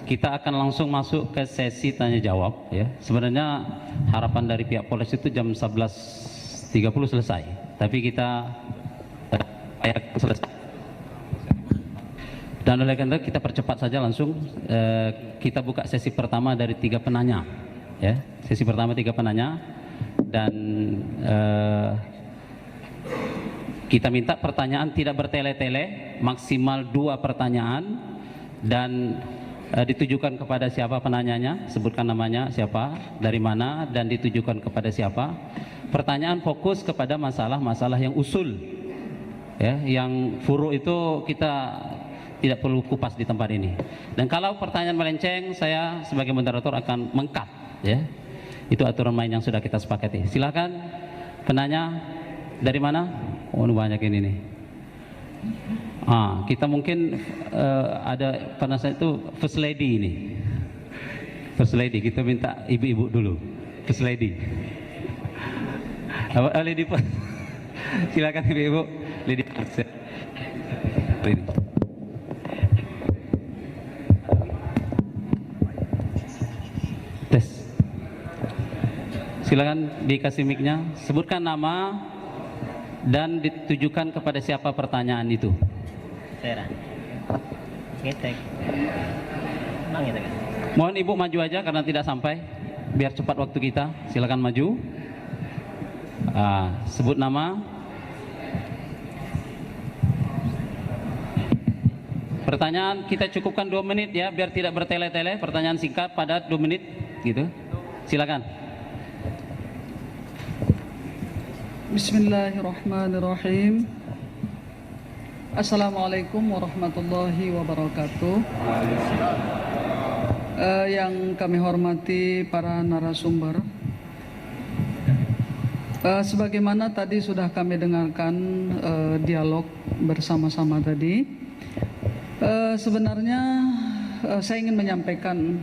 Kita akan langsung masuk ke sesi tanya jawab ya. Sebenarnya harapan dari pihak Polres itu jam 11.30 selesai, tapi kita selesai. Dan oleh karena kita percepat saja langsung. Kita buka sesi pertama dari 3 penanya ya. Sesi pertama 3 penanya dan kita minta pertanyaan tidak bertele-tele, maksimal 2 pertanyaan dan ditujukan kepada siapa penanyanya, sebutkan namanya siapa, dari mana, dan ditujukan kepada siapa. Pertanyaan fokus kepada masalah-masalah yang usul ya, yang furu itu kita tidak perlu kupas di tempat ini. Dan kalau pertanyaan melenceng, saya sebagai moderator akan meng-cut ya. Itu aturan main yang sudah kita sepakati. Silakan penanya, dari mana? Oh, banyak ini nih. Kita mungkin ada penasaran itu first lady ini. First lady, kita minta ibu-ibu dulu. First lady. Lady first. Silakan ibu-ibu. Lady first. Ini. Tes. Silakan dikasih mic-nya. Sebutkan nama dan ditujukan kepada siapa pertanyaan itu. Mohon ibu maju aja karena tidak sampai, biar cepat waktu kita. Silakan maju. Sebut nama. Pertanyaan kita cukupkan 2 menit ya, biar tidak bertele-tele. Pertanyaan singkat padat 2 menit gitu. Silakan. Bismillahirrahmanirrahim. Assalamualaikum warahmatullahi wabarakatuh. Yang kami hormati para narasumber, sebagaimana tadi sudah kami dengarkan dialog bersama-sama tadi, sebenarnya saya ingin menyampaikan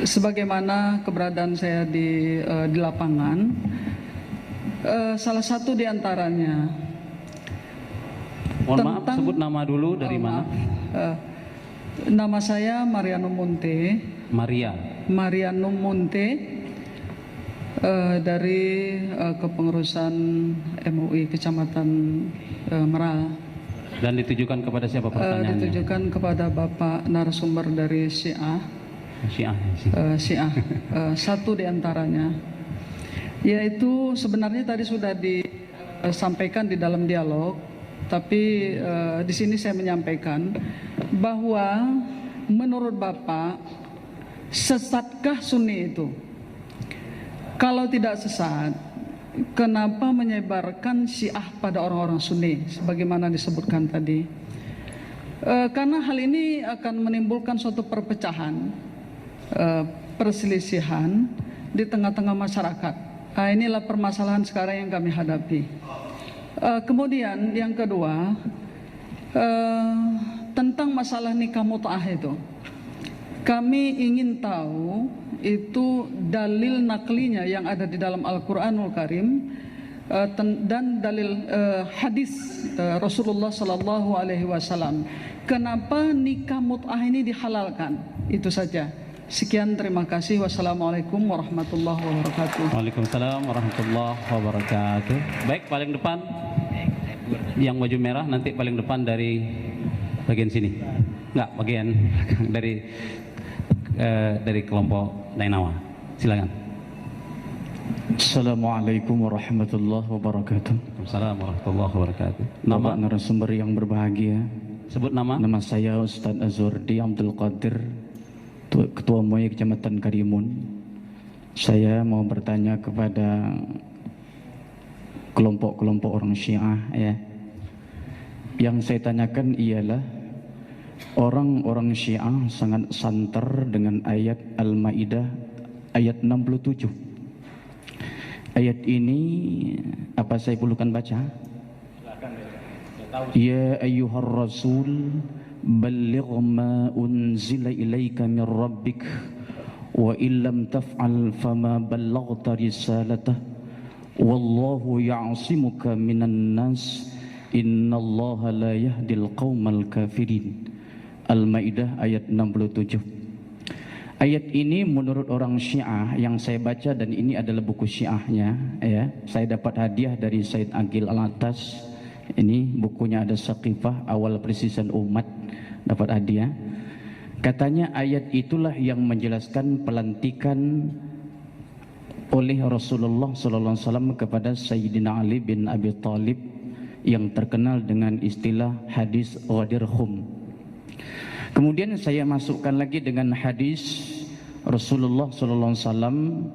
sebagaimana keberadaan saya di lapangan. Salah satu di antaranya, mohon maaf, sebut nama dulu, dari mana? Nama saya Mariano Munte. Mariano Munte, dari kepengurusan MUI Kecamatan Meral. Dan ditujukan kepada siapa pertanyaannya? Ditujukan kepada Bapak narasumber dari Syiah. Satu di antaranya, yaitu sebenarnya tadi sudah disampaikan di dalam dialog, tapi di sini saya menyampaikan bahwa menurut Bapak, sesatkah Sunni itu? Kalau tidak sesat, kenapa menyebarkan Syiah pada orang-orang Sunni sebagaimana disebutkan tadi? Karena hal ini akan menimbulkan suatu perpecahan, perselisihan di tengah-tengah masyarakat. Inilah permasalahan sekarang yang kami hadapi. Kemudian yang kedua, tentang masalah nikah mut'ah itu, kami ingin tahu itu dalil naklinya yang ada di dalam Al-Quranul Karim dan dalil hadis Rasulullah Sallallahu Alaihi Wasallam. Kenapa nikah mut'ah ini dihalalkan? Itu saja. Sekian, terima kasih. Wassalamualaikum warahmatullahi wabarakatuh. Waalaikumsalam warahmatullahi wabarakatuh. Baik, paling depan yang baju merah, nanti paling depan dari bagian sini. Enggak, bagian dari kelompok Dainawa. Silakan. Assalamualaikum warahmatullahi wabarakatuh. Waalaikumsalam warahmatullahi wabarakatuh. Nama narasumber yang berbahagia. Sebut nama. Nama saya Ustadz Azurdi Abdul Qadir, Ketua MUI Kecamatan Karimun. Saya mau bertanya kepada kelompok-kelompok orang Syiah ya. Yang saya tanyakan ialah, orang-orang Syiah sangat santer dengan ayat Al-Maidah ayat 67. Ayat ini apa saya perlukan baca? Ya ayyuhar rasul balligh ma unzila ilaika min rabbik wa illam taf'al fama ballaghta risalatah wallahu ya'simuka minan nas innallaha la yahdil qaumal kafirin. Al-Maidah ayat 67. Ayat ini menurut orang Syiah yang saya baca, dan ini adalah buku Syiahnya, ya. Saya dapat hadiah dari Said Aqil Al-Atas. Ini bukunya ada Saqifah Awal Persisian Umat, dapat hadiah. Katanya ayat itulah yang menjelaskan pelantikan oleh Rasulullah SAW kepada Sayyidina Ali bin Abi Thalib yang terkenal dengan istilah hadis Ghadir Khum. Kemudian saya masukkan lagi dengan hadis Rasulullah SAW,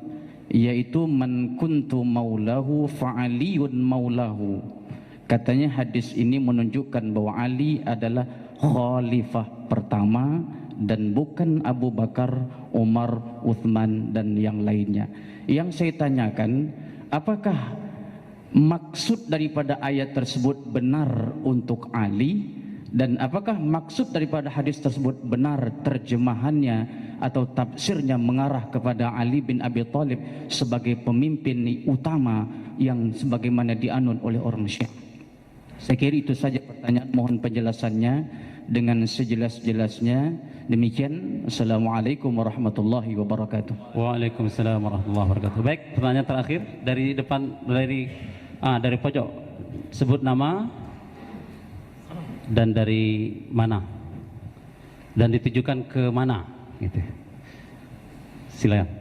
yaitu man kuntu maulahu fa'aliyun maulahu. Katanya hadis ini menunjukkan bahwa Ali adalah khalifah pertama dan bukan Abu Bakar, Umar, Uthman dan yang lainnya. Yang saya tanyakan, apakah maksud daripada ayat tersebut benar untuk Ali, dan apakah maksud daripada hadis tersebut benar terjemahannya atau tafsirnya mengarah kepada Ali bin Abi Thalib sebagai pemimpin utama yang sebagaimana dianut oleh orang Syiah? Saya kira itu saja pertanyaan, mohon penjelasannya dengan sejelas-jelasnya. Demikian, Assalamualaikum warahmatullahi wabarakatuh. Waalaikumsalam warahmatullahi wabarakatuh. Baik, pertanyaan terakhir dari depan, dari pojok. Sebut nama dan dari mana, dan ditujukan ke mana, gitu. Silakan.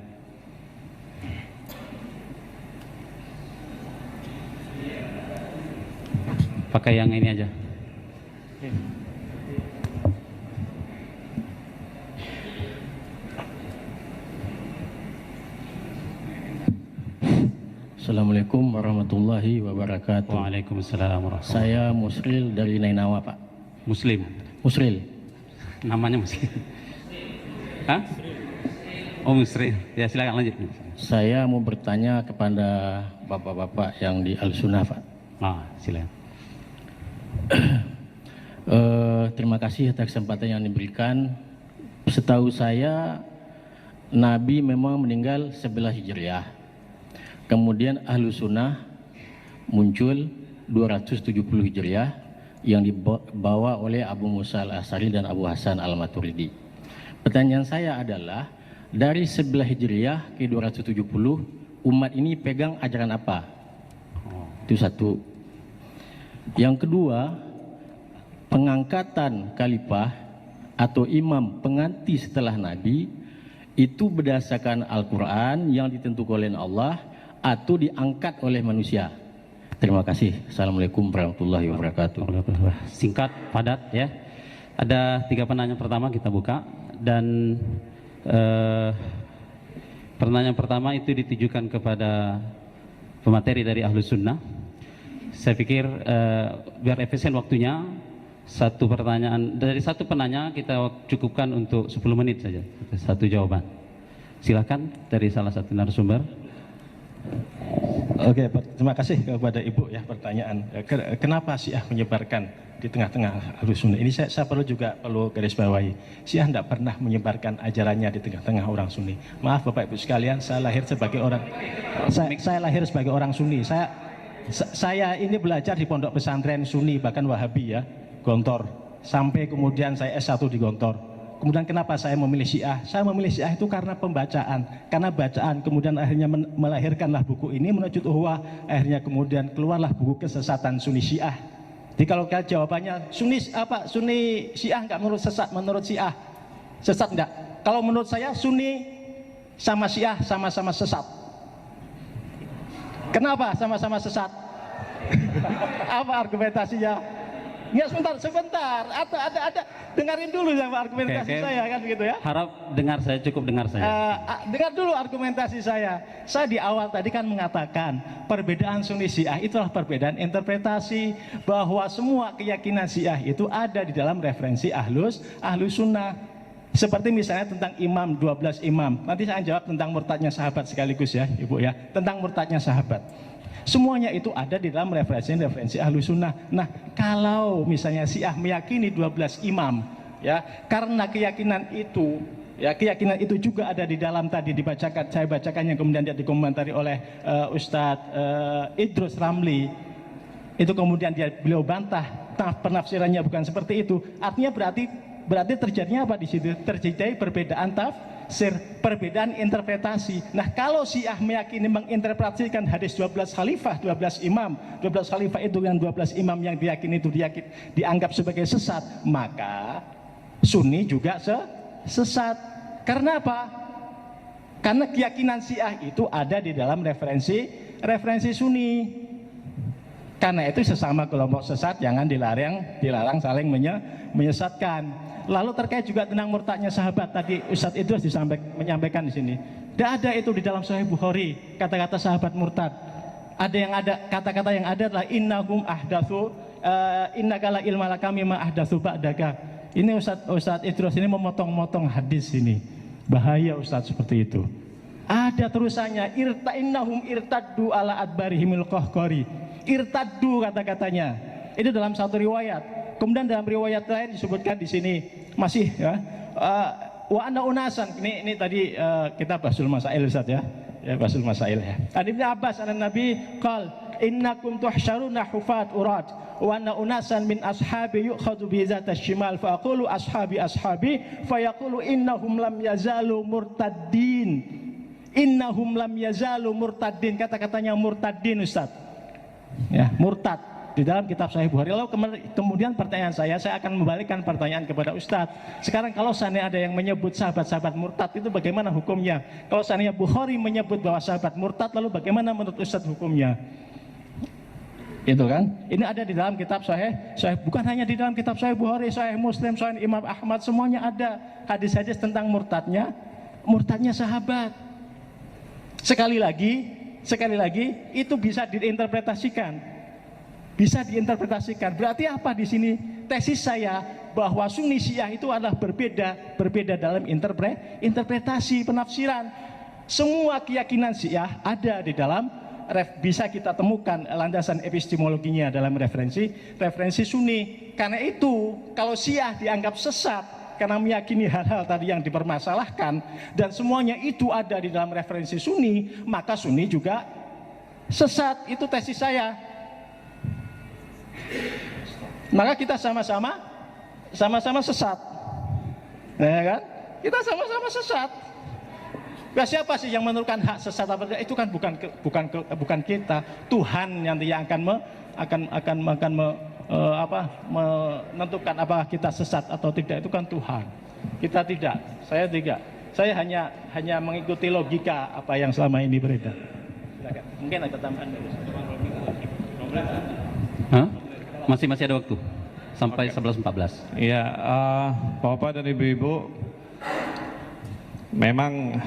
Pakai yang ini aja. Assalamualaikum warahmatullahi wabarakatuh. Waalaikumsalam warahmatullahi wabarakatuh. Saya Musril dari Nainawa, Pak. Muslim. Musril. Namanya Muslim. Hah? Oh, Muslim. Ya, silakan lanjut. Saya mau bertanya kepada bapak-bapak yang di Al-Sunnah, Pak. Silakan. Terima kasih atas kesempatan yang diberikan. Setahu saya, Nabi memang meninggal 11 Hijriah. Kemudian Ahlu Sunnah muncul 270 Hijriah yang dibawa oleh Abu Musa Al-Asy'ari dan Abu Hasan Al-Maturidi. Pertanyaan saya adalah, dari 11 Hijriah ke 270, umat ini pegang ajaran apa? Itu satu. Yang kedua, pengangkatan khalifah atau imam pengganti setelah Nabi itu berdasarkan Al-Quran yang ditentukan oleh Allah atau diangkat oleh manusia. Terima kasih. Assalamualaikum warahmatullahi wabarakatuh. Singkat, padat ya. Ada 3 penanya pertama kita buka, dan pertanyaan pertama itu ditujukan kepada pemateri dari Ahlu Sunnah. Saya pikir biar efisien waktunya, satu pertanyaan dari satu penanya kita cukupkan untuk 10 menit saja, satu jawaban. Silakan dari salah satu narasumber. Oke, terima kasih kepada Ibu ya pertanyaan. Kenapa Syiah menyebarkan di tengah-tengah Ahlus Sunnah? Ini saya perlu garis bawahi. Syiah tidak pernah menyebarkan ajarannya di tengah-tengah orang Sunni. Maaf Bapak Ibu sekalian, saya lahir sebagai orang Sunni. Saya ini belajar di pondok pesantren Sunni, bahkan Wahabi ya, Gontor. Sampai kemudian saya S1 di Gontor. Kemudian kenapa saya memilih Syiah? Saya memilih Syiah itu karena pembacaan. Karena bacaan kemudian akhirnya melahirkanlah buku ini Menujut Uhwah. Akhirnya kemudian keluarlah buku Kesesatan Sunni Syiah. Jadi kalau jawabannya Sunni Syiah enggak menurut sesat, menurut Syiah sesat enggak? Kalau menurut saya Sunni sama Syiah sama-sama sesat. Kenapa sama-sama sesat? Apa argumentasinya? Ya sebentar. Ada dengarin dulu sama argumentasi saya kan begitu ya. Harap dengar saya, cukup dengar saya. Dengar dulu argumentasi saya. Saya di awal tadi kan mengatakan perbedaan Sunni Syiah itulah perbedaan interpretasi, bahwa semua keyakinan Syiah itu ada di dalam referensi Ahlus Sunnah. Seperti misalnya tentang imam, 12 imam. Nanti saya jawab tentang murtadnya sahabat sekaligus ya Ibu ya. Tentang murtadnya sahabat. Semuanya itu ada di dalam referensi Ahlus Sunnah. Nah, kalau misalnya Syiah meyakini 12 imam, ya, karena keyakinan itu juga ada di dalam tadi dibacakan, saya bacakan yang kemudian dia dikomentari oleh Ustadz Idrus Ramli. Itu kemudian beliau bantah, penafsirannya bukan seperti itu. Artinya berarti Berarti terjadinya apa di situ? Terjadi perbedaan tafsir, perbedaan interpretasi. Nah, kalau Syiah meyakini menginterpretasikan hadis 12 khalifah, 12 imam, 12 khalifah itu yang 12 imam yang diyakini itu dianggap sebagai sesat, maka Sunni juga sesat. Karena apa? Karena keyakinan Syiah itu ada di dalam referensi Sunni. Karena itu sesama kelompok sesat jangan dilarang saling menyesatkan. Lalu terkait juga tentang murtadnya sahabat tadi Ustadz Idrus menyampaikan di sini. Tidak ada itu di dalam Sahih Bukhari kata-kata sahabat murtad. Kata-kata yang ada adalah innahum ahdatsu innakala ilma kami ma ahdatsu ba'daka. Ini Ustadz Idrus ini memotong-motong hadis ini. Bahaya Ustadz seperti itu. Ada terusannya innahum irtaddu ala adbarihimil qahqari. Irtaddu kata-katanya. Itu dalam satu riwayat. Kemudian dalam riwayat lain disebutkan di sini masih ya wa anna unasan. Ini tadi kita Basul Masail Ustaz ya. Ya Basul Masail ya. An Ibnu Abbas an Nabi qal innakum tuhsyaruna hufat urat wa anna unasan min ashabi yu'khadhu bi zat asy-shimal fa aqulu ashabi fa yaqulu innahum lam yazalu murtaddin. Innahum lam yazalu murtaddin. Kata-katanya murtaddin Ustaz. Ya, murtad di dalam kitab Sahih Bukhari. Lalu kemudian pertanyaan saya akan membalikkan pertanyaan kepada Ustadz. Sekarang kalau seandainya ada yang menyebut sahabat-sahabat murtad itu bagaimana hukumnya? Kalau seandainya Bukhari menyebut bahwa sahabat murtad, lalu bagaimana menurut Ustadz hukumnya? Itu kan? Ini ada di dalam kitab Sahih, bukan hanya di dalam kitab Sahih Bukhari, Sahih Muslim, Sahih Imam Ahmad, semuanya ada hadis-hadis tentang murtadnya sahabat. Sekali lagi itu bisa diinterpretasikan. Berarti apa di sini? Tesis saya bahwa Sunni Syiah itu adalah berbeda dalam interpretasi penafsiran. Semua keyakinan Syiah ada di dalam bisa kita temukan landasan epistemologinya dalam referensi Sunni. Karena itu kalau Syiah dianggap sesat karena meyakini hal-hal tadi yang dipermasalahkan dan semuanya itu ada di dalam referensi Sunni, maka Sunni juga sesat. Itu tesis saya. Maka kita sama-sama sesat. Ya kan? Kita sama-sama sesat. Nah, siapa sih yang menentukan hak sesat apa tidak? Itu kan bukan kita. Tuhan yang akan menentukan apakah kita sesat atau tidak. Itu kan Tuhan. Kita tidak. Saya tidak. Saya hanya mengikuti logika apa yang selama ini beredar. Mungkin ada tambahan dari Masih ada waktu sampai 11.14. Ya, Bapak dan Ibu-ibu, memang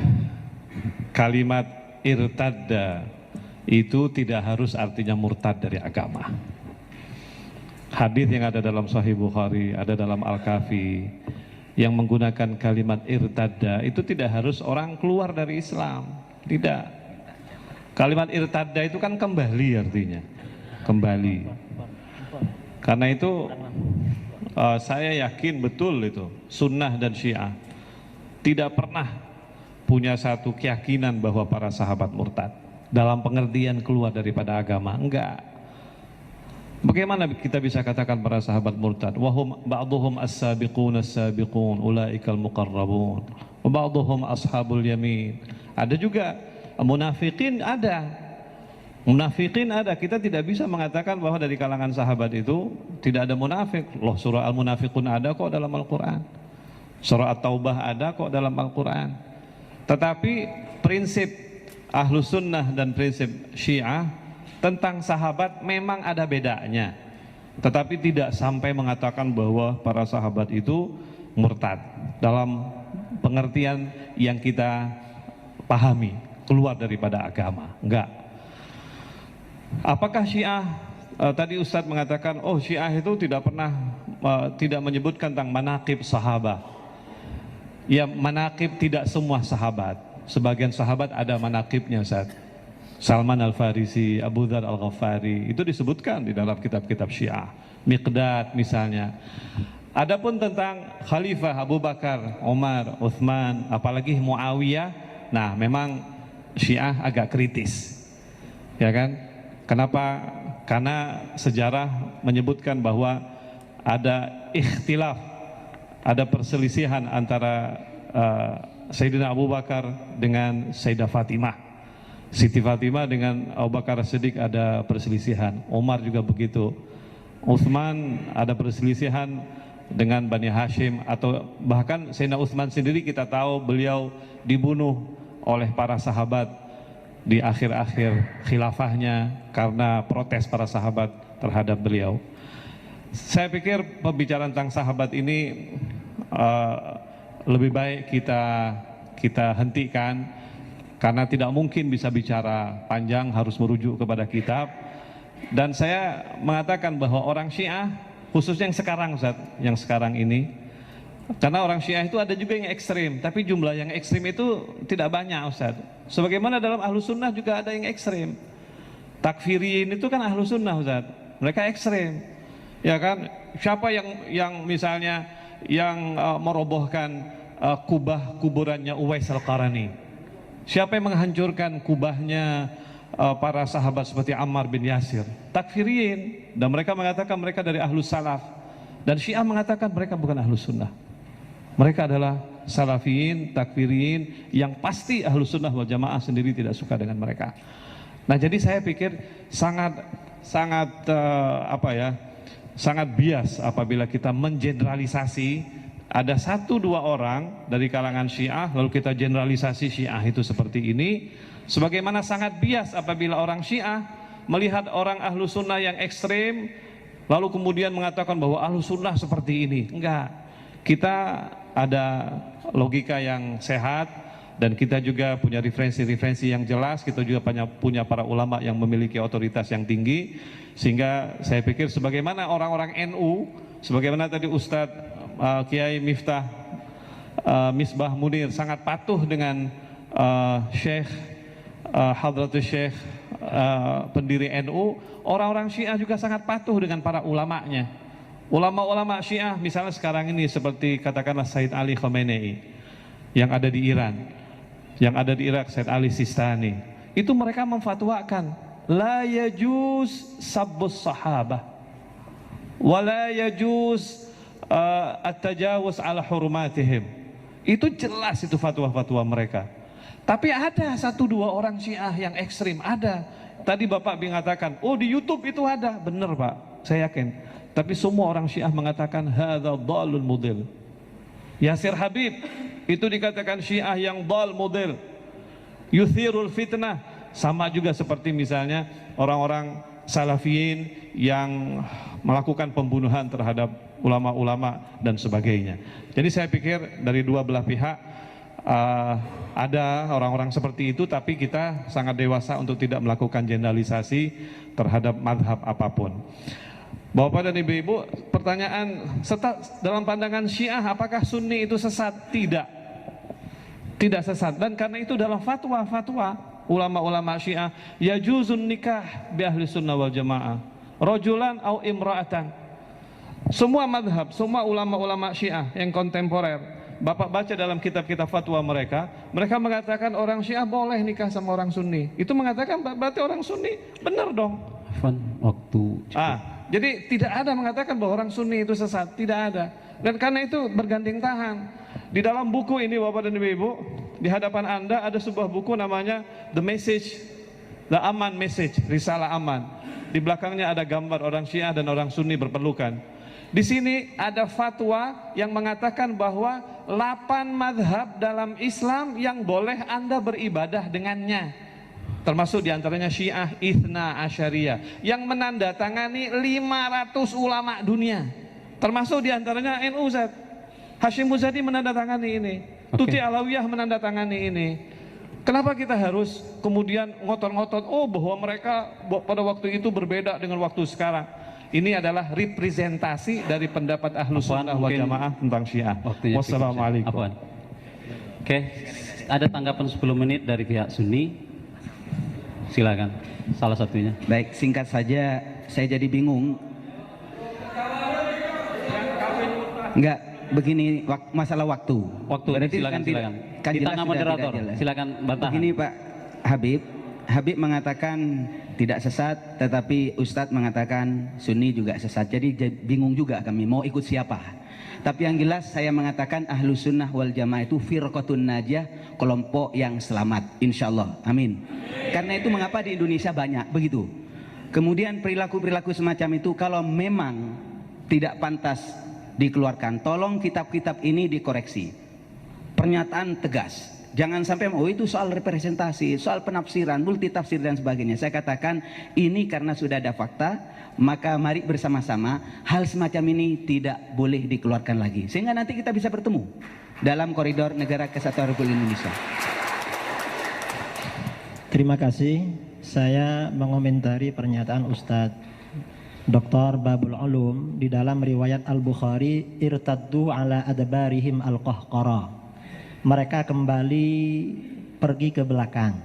kalimat irtadda itu tidak harus artinya murtad dari agama. Hadis yang ada dalam Sahih Bukhari, ada dalam Al-Kafi yang menggunakan kalimat irtadda itu tidak harus orang keluar dari Islam. Tidak. Kalimat irtadda itu kan kembali artinya. Kembali. Karena itu saya yakin betul itu Sunnah dan Syiah tidak pernah punya satu keyakinan bahwa para sahabat murtad dalam pengertian keluar daripada agama. Enggak. Bagaimana kita bisa katakan para sahabat murtad? Wahum ba'duhum as-sabiqun as-sabiqun ulaikal muqarrabun wa ba'duhum ashabul yamin. Ada juga munafikin ada. Munafikin ada, kita tidak bisa mengatakan bahwa dari kalangan sahabat itu tidak ada munafik. Loh, surah Al-Munafiqun ada kok dalam Al-Quran. Surah At-Taubah ada kok dalam Al-Quran. Tetapi prinsip Ahlus Sunnah dan prinsip Syiah tentang sahabat memang ada bedanya. Tetapi tidak sampai mengatakan bahwa para sahabat itu murtad dalam pengertian yang kita pahami, keluar daripada agama. Enggak. Apakah Syiah tadi Ustadz mengatakan Syiah itu tidak pernah tidak menyebutkan tentang manaqib sahabat. Ya, manaqib tidak semua sahabat. Sebagian sahabat ada manaqibnya, Ustadz. Salman Al-Farisi, Abu Dzar Al-Ghafari itu disebutkan di dalam kitab-kitab Syiah. Miqdad misalnya. Adapun tentang Khalifah Abu Bakar, Umar, Utsman, apalagi Muawiyah, nah memang Syiah agak kritis. Ya kan? Kenapa? Karena sejarah menyebutkan bahwa ada ikhtilaf ada perselisihan antara Sayyidina Abu Bakar dengan Sayyidah Fatimah. Siti Fatimah dengan Abu Bakar Siddiq ada perselisihan. Umar juga begitu. Utsman ada perselisihan dengan Bani Hashim, atau bahkan Sayyidina Utsman sendiri kita tahu beliau dibunuh oleh para sahabat di akhir-akhir khilafahnya karena protes para sahabat terhadap beliau. Saya pikir pembicaraan tentang sahabat ini lebih baik kita hentikan, karena tidak mungkin bisa bicara panjang, harus merujuk kepada kitab. Dan saya mengatakan bahwa orang Syiah, khususnya yang sekarang Ustaz, yang sekarang ini, karena orang Syiah itu ada juga yang ekstrim, tapi jumlah yang ekstrim itu tidak banyak Ustaz. Sebagaimana dalam Ahlus Sunnah juga ada yang ekstrim. Takfirin itu kan Ahlus Sunnah Ustaz, mereka ekstrim, ya kan? Siapa yang misalnya yang merobohkan kubah kuburannya Uwais Al-Qarani? Siapa yang menghancurkan kubahnya para sahabat seperti Ammar bin Yasir? Takfirin. Dan mereka mengatakan mereka dari Ahlus Salaf. Dan Syiah mengatakan mereka bukan Ahlus Sunnah. Mereka adalah Salafiyin, Takfirin, yang pasti Ahlus Sunnah wal Jamaah sendiri tidak suka dengan mereka. Nah, jadi saya pikir sangat bias apabila kita mengeneralisasi ada 1-2 orang dari kalangan Syiah lalu kita generalisasi Syiah itu seperti ini. Sebagaimana sangat bias apabila orang Syiah melihat orang Ahlu Sunnah yang ekstrim lalu kemudian mengatakan bahwa Ahlu Sunnah seperti ini. Enggak, kita ada logika yang sehat dan kita juga punya referensi-referensi yang jelas. Kita juga punya para ulama yang memiliki otoritas yang tinggi, sehingga saya pikir sebagaimana orang-orang NU, sebagaimana tadi Ustadz Kiai Misbah Munir sangat patuh dengan Syekh Hadratus Syekh pendiri NU, orang-orang Syiah juga sangat patuh dengan para ulamanya. Ulama-ulama Syiah misalnya sekarang ini seperti katakanlah Said Ali Khamenei yang ada di Iran, yang ada di Irak, Said Ali Sistani, itu mereka memfatwakan la yajuz sabbus sahabah wa la yajuz at-tajawuz ala hurumatihim. Itu jelas itu fatwa-fatwa mereka. Tapi ada 1-2 orang Syiah yang ekstrim, ada. Tadi Bapak mengatakan, oh di YouTube itu ada. Benar Pak, saya yakin. Tapi semua orang Syiah mengatakan hadza dhalul mudil. Yasir Habib itu dikatakan Syiah yang dhal mudil, yuthirul fitnah. Sama juga seperti misalnya orang-orang Salafiyin yang melakukan pembunuhan terhadap ulama-ulama dan sebagainya. Jadi saya pikir dari dua belah pihak ada orang-orang seperti itu, tapi kita sangat dewasa untuk tidak melakukan generalisasi terhadap madhab apapun. Bapak dan Ibu-ibu, pertanyaan, dalam pandangan Syiah apakah Sunni itu sesat? Tidak sesat. Dan karena itu dalam fatwa-fatwa ulama-ulama Syiah, yajuzun nikah bi ahli sunnah wal jamaah rajulan au imra'atan. Semua madhab, semua ulama-ulama Syiah yang kontemporer, Bapak baca dalam kitab-kitab fatwa mereka mengatakan orang Syiah boleh nikah sama orang Sunni. Itu mengatakan berarti orang Sunni benar dong. Waktu jadi tidak ada mengatakan bahwa orang Sunni itu sesat, tidak ada. Dan karena itu bergandeng tangan. Di dalam buku ini Bapak dan Ibu, di hadapan Anda ada sebuah buku namanya The Message, The Aman Message, Risalah Aman. Di belakangnya ada gambar orang Syiah dan orang Sunni berpelukan. Di sini ada fatwa yang mengatakan bahwa 8 madhab dalam Islam yang boleh Anda beribadah dengannya. Termasuk diantaranya Syiah Ithna Asyariyah yang menandatangani 500 ulama dunia. Termasuk diantaranya NU Ustaz. Hashim Muzadi menandatangani ini. Tuti Alawiyah menandatangani ini. Kenapa kita harus kemudian ngotot-ngotot bahwa mereka pada waktu itu berbeda dengan waktu sekarang? Ini adalah representasi dari pendapat Ahlus Sunnah wal Jamaah tentang Syiah. Wassalamualaikum. Oke, ada tanggapan 10 menit dari pihak Sunni. Silakan, salah satunya. Baik, singkat saja, saya jadi bingung. Enggak, begini, masalah waktu. Berarti silakan. Kan di tengah moderator, silakan bantah. Begini Pak Habib mengatakan tidak sesat, tetapi Ustadz mengatakan Sunni juga sesat. Jadi bingung juga kami mau ikut siapa. Tapi yang jelas saya mengatakan Ahlus Sunnah wal Jamaah itu firqatun najah, kelompok yang selamat, insyaallah. Amin. Karena itu mengapa di Indonesia banyak begitu. Kemudian perilaku-perilaku semacam itu kalau memang tidak pantas dikeluarkan, tolong kitab-kitab ini dikoreksi. Pernyataan tegas. Jangan sampai itu soal representasi, soal penafsiran, multitafsir dan sebagainya. Saya katakan ini karena sudah ada fakta, maka mari bersama-sama hal semacam ini tidak boleh dikeluarkan lagi. Sehingga nanti kita bisa bertemu dalam koridor Negara Kesatuan Republik Indonesia. Terima kasih. Saya mengomentari pernyataan Ustadz Dr. Babul Ulum di dalam riwayat Al-Bukhari, irtaddu ala adbarihim al-qahqara. Mereka kembali pergi ke belakang.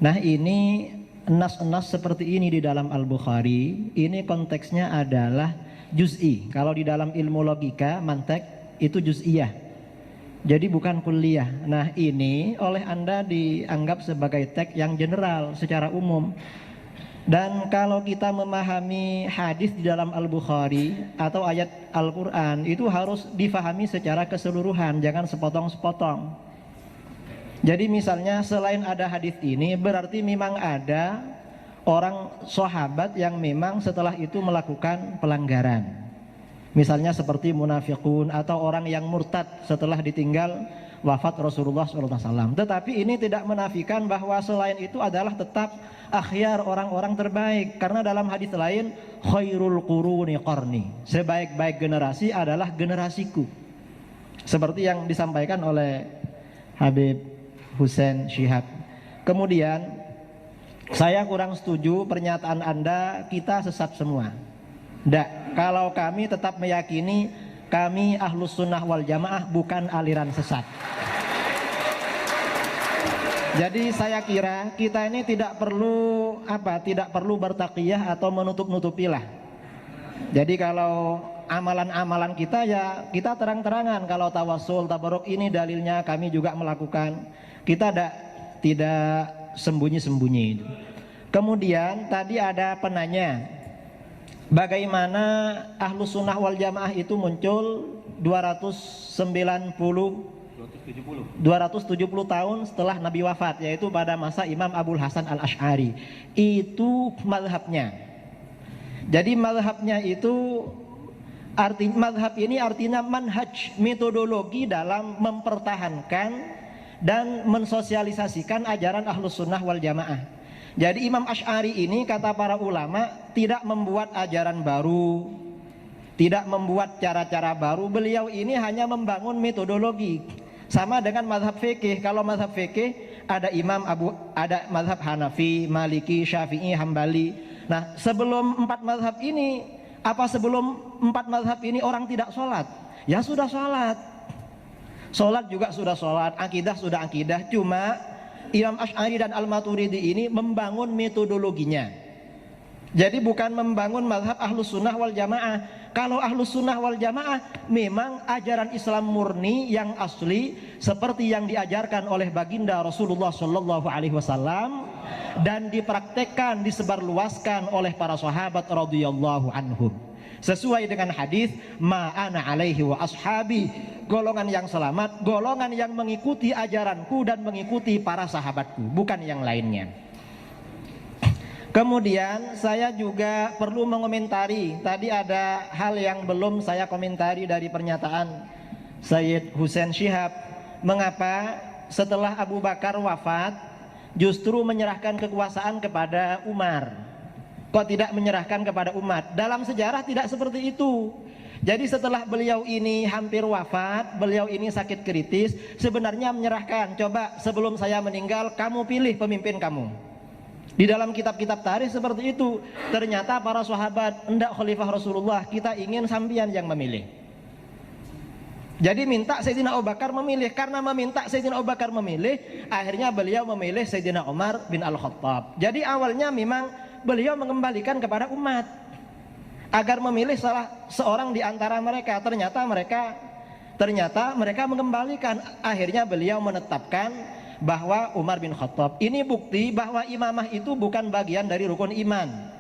Nah, ini nas-nas seperti ini di dalam Al-Bukhari, ini konteksnya adalah juz'i. Kalau di dalam ilmu logika, mantek itu juz'iyah. Jadi bukan kuliah. Nah, ini oleh Anda dianggap sebagai teks yang general secara umum. Dan kalau kita memahami hadis di dalam Al-Bukhari atau ayat Al-Quran, itu harus difahami secara keseluruhan, jangan sepotong-sepotong. Jadi misalnya selain ada hadis ini, berarti memang ada orang sahabat yang memang setelah itu melakukan pelanggaran. Misalnya seperti munafiqun atau orang yang murtad setelah ditinggal wafat Rasulullah SAW. Tetapi ini tidak menafikan bahwa selain itu adalah tetap akhyar, orang-orang terbaik. Karena dalam hadis lain, khairul quruni qarni, sebaik-baik generasi adalah generasiku. Seperti yang disampaikan oleh Habib Hussein Syihab. Kemudian saya kurang setuju pernyataan Anda kita sesat semua. Tidak, kalau kami tetap meyakini kami Ahlus Sunnah wal Jamaah bukan aliran sesat. Jadi saya kira kita ini tidak perlu bertaqiyah atau menutup-nutupilah. Jadi kalau amalan-amalan kita ya kita terang-terangan, kalau tawasul, tabaruk ini dalilnya kami juga melakukan. Kita tidak sembunyi-sembunyi. Kemudian tadi ada penanya, bagaimana Ahlus Sunnah wal Jamaah itu muncul 270 tahun setelah Nabi wafat, yaitu pada masa Imam Abul Hasan Al-Asy'ari. Itu mazhabnya. Jadi mazhabnya itu mazhab ini artinya manhaj, metodologi dalam mempertahankan dan mensosialisasikan ajaran Ahlus Sunnah wal Jamaah. Jadi Imam Asy'ari ini kata para ulama tidak membuat ajaran baru, tidak membuat cara-cara baru. Beliau ini hanya membangun metodologi. Sama dengan mazhab fikih. Kalau mazhab fikih ada ada mazhab Hanafi, Maliki, Syafi'i, Hambali. Nah, sebelum empat mazhab ini, orang tidak sholat? Ya sudah sholat. Sholat juga sudah sholat, akidah sudah akidah. Cuma Imam Asy'ari dan Al-Maturidi ini membangun metodologinya. Jadi bukan membangun mazhab Ahlus Sunnah wal Jamaah. Kalau Ahlus Sunnah wal Jamaah memang ajaran Islam murni yang asli seperti yang diajarkan oleh baginda Rasulullah SAW dan dipraktekkan, disebarluaskan oleh para sahabat radhiyallahu anhum. Sesuai dengan hadis ma ana alaihi wa ashabi, golongan yang selamat, golongan yang mengikuti ajaranku dan mengikuti para sahabatku, bukan yang lainnya. Kemudian saya juga perlu mengomentari, tadi ada hal yang belum saya komentari dari pernyataan Sayyid Hussein Syihab. Mengapa setelah Abu Bakar wafat justru menyerahkan kekuasaan kepada Umar? Kok tidak menyerahkan kepada umat? Dalam sejarah tidak seperti itu. Jadi setelah beliau ini hampir wafat, beliau ini sakit kritis, sebenarnya menyerahkan, coba sebelum saya meninggal kamu pilih pemimpin kamu. Di dalam kitab-kitab tarikh seperti itu. Ternyata para sahabat, hendak khalifah Rasulullah, kita ingin sampean yang memilih. Jadi minta Sayyidina Abu Bakar memilih. Karena meminta Sayyidina Abu Bakar memilih, akhirnya beliau memilih Sayyidina Umar bin Al-Khattab. Jadi awalnya memang beliau mengembalikan kepada umat agar memilih salah seorang di antara mereka. Ternyata mereka mengembalikan. Akhirnya beliau menetapkan bahwa Umar bin Khattab. Ini bukti bahwa imamah itu bukan bagian dari rukun iman.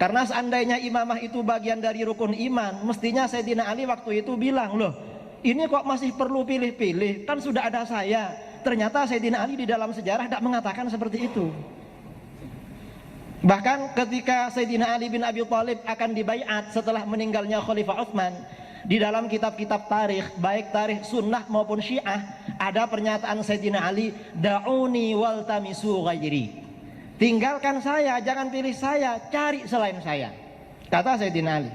Karena seandainya imamah itu bagian dari rukun iman, mestinya Sayyidina Ali waktu itu bilang, loh ini kok masih perlu pilih-pilih, kan sudah ada saya. Ternyata Sayyidina Ali di dalam sejarah tidak mengatakan seperti itu. Bahkan ketika Sayyidina Ali bin Abi Thalib akan dibaiat setelah meninggalnya Khalifah Utsman, di dalam kitab-kitab tarikh, baik tarikh sunnah maupun syiah, ada pernyataan Sayyidina Ali, da'uni wal tamisu ghairi. Tinggalkan saya, jangan pilih saya, cari selain saya, kata Sayyidina Ali.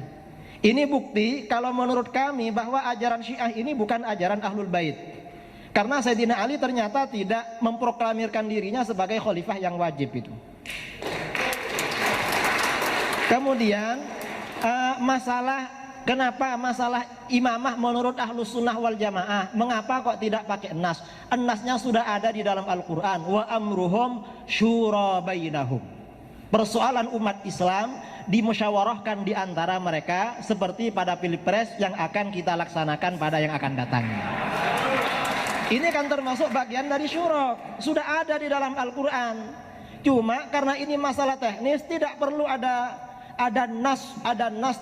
Ini bukti kalau menurut kami bahwa ajaran syiah ini bukan ajaran Ahlul Bait. Karena Sayyidina Ali ternyata tidak memproklamirkan dirinya sebagai khalifah yang wajib itu. Kemudian kenapa masalah imamah menurut Ahlus Sunnah wal Jamaah, mengapa kok tidak pakai nas? Nasnya sudah ada di dalam Al-Quran. Wa amruhum syura bainahum. Persoalan umat Islam dimusyawarahkan di antara mereka, seperti pada pilpres yang akan kita laksanakan pada yang akan datang. Ini kan termasuk bagian dari syura, sudah ada di dalam Al-Quran. Cuma karena ini masalah teknis, tidak perlu ada nas